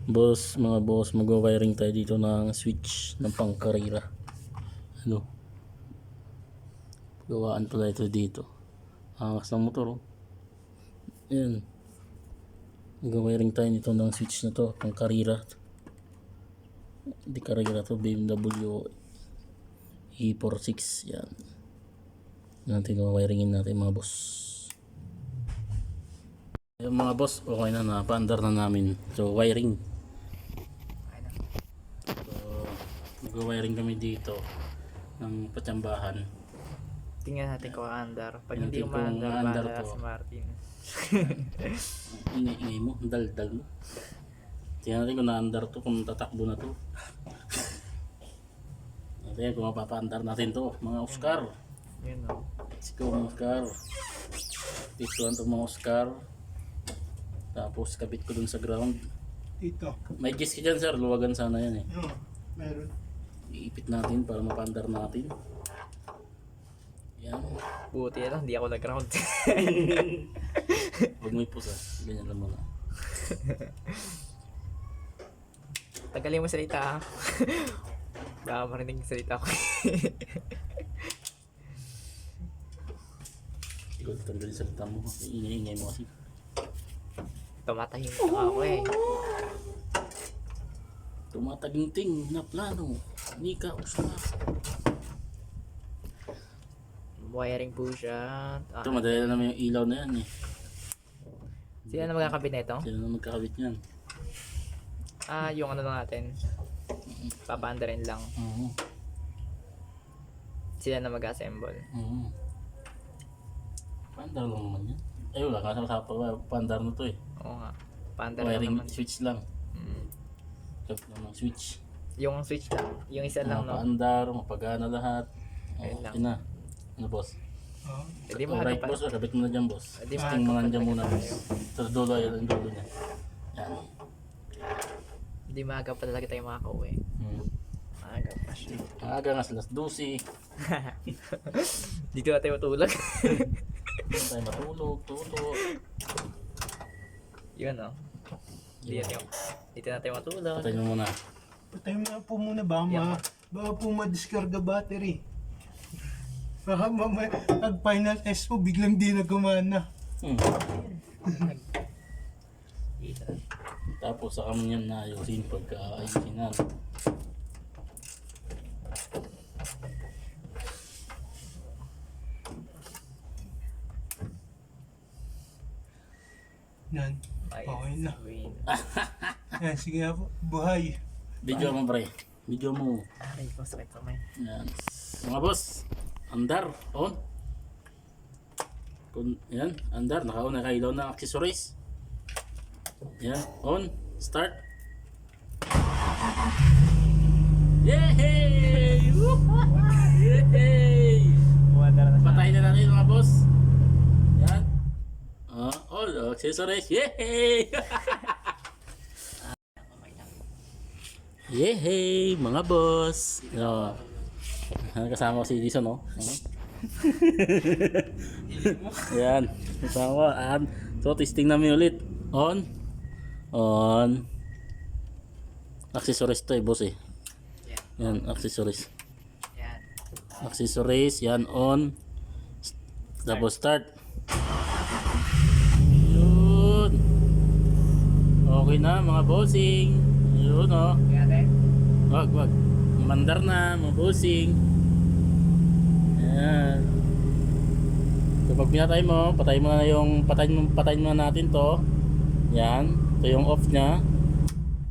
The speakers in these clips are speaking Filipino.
Boss, mga boss, magwa-wiring tayo dito ng switch ng pangkarera. Ano? Gawaan pala ito dito. Angas ng motor, oh. Ayan. Magwa-wiring tayo nito ng switch na to, pangkarera. Hindi karera to, BMW E46. Yan. Natin gawin-wiringin natin mga boss. Ayan mga boss, okay na, napaandar na namin. So wiring. Mag-wiring kami dito ng patsambahan. Tingnan natin kung aandar. Pag Tingnan hindi natin kung umaandar, aandar bahala to. si Martin. Ingay mo, dal-dal mo. Tingnan natin kung naandar to, kung tatakbo na to. Natin kung mapapaandar natin to, mga Oscar. Yun o. Let's go mga Oscar. Pituan to mga Oscar. Tapos kabit ko dun sa ground. Dito. May gis ka dyan sir, luwagan sana yan eh. Oo, meron. Iipit natin para mapaandar natin. Yan. Buti na lang, hindi ako nag-ground. Huwag may pusa. Ganyan lang muna. Tagalin mo salita ha. Baka marinig yung salita ko. Ikaw tanggalin salita mo. Ingay-ingay mo kasi. Tumatahimik na ako eh. Tumataginting na plano. Nika Oscar. Wiring po siya. Ito madali na naman yung ilaw na yan eh. Sino na magkakabit na ito? Sila na magkakabit yan. Yung ano lang natin. Papaandarin lang. Oo. Sila na mag-assemble. Oo. Pandar lang naman yan. Ay wala ka sa pandar na to eh. Oo nga. Paandar lang Wiring naman. switch lang. Mm. Kapit lang ng switch. Yung switch lang. Yung isa lang no. Mapaandar, mapagana lahat. Ayun lang. Okay na. Ano boss? Oo. Hindi mo Alright pa. boss, kabit mo na dyan boss. Hindi Testing mo maaga na pa dyan muna talaga boss. Sa dulo, yan ang dulo niya. Yan. Hindi maaga pa talaga tayo makaka-uwi. Maaga pa siya. Ang aga nga sila 12. Dito na tayo matulog. Hindi tayo matulog, tulog. Yun o. Dito na tayo matulog. Patay mo muna. Patay mo na po muna baka po madiskarga battery. Baka mamaya, pag final test mo, biglang di na gumana. Dito na. Tapos sa kami yan na ayusin pagka ayusin na. Yan. Ayun. Okay na. Win. Yan, sige na po. Buhay. Video mo pre. Video mo. Ay, masakit sa may. Yan. Mga boss, andar, on. Yan, andar, nakailaw na accessories. Yan, on, start. Yehey! Yehey! Bumadara na siya. Patayin na natin mga boss. Yan. All accessories. Yehey! Yehey, mga boss. Kasama ko si Jason, no? Yan, kasama. So, testing namin ulit. On. Accessories to eh, boss eh. Yan, accessories. Yan. Accessories, yan, on. Tapos start. Yun. Okay na, mga bossing. Yun, oh. Yan. Wag. Mandar na, mga bossing. Ayan. So pag pinatay mo, patayin mo na natin to. Yan. Ito yung off nya.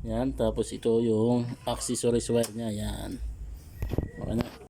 Yan. Tapos ito yung accessories wire nya. Yan.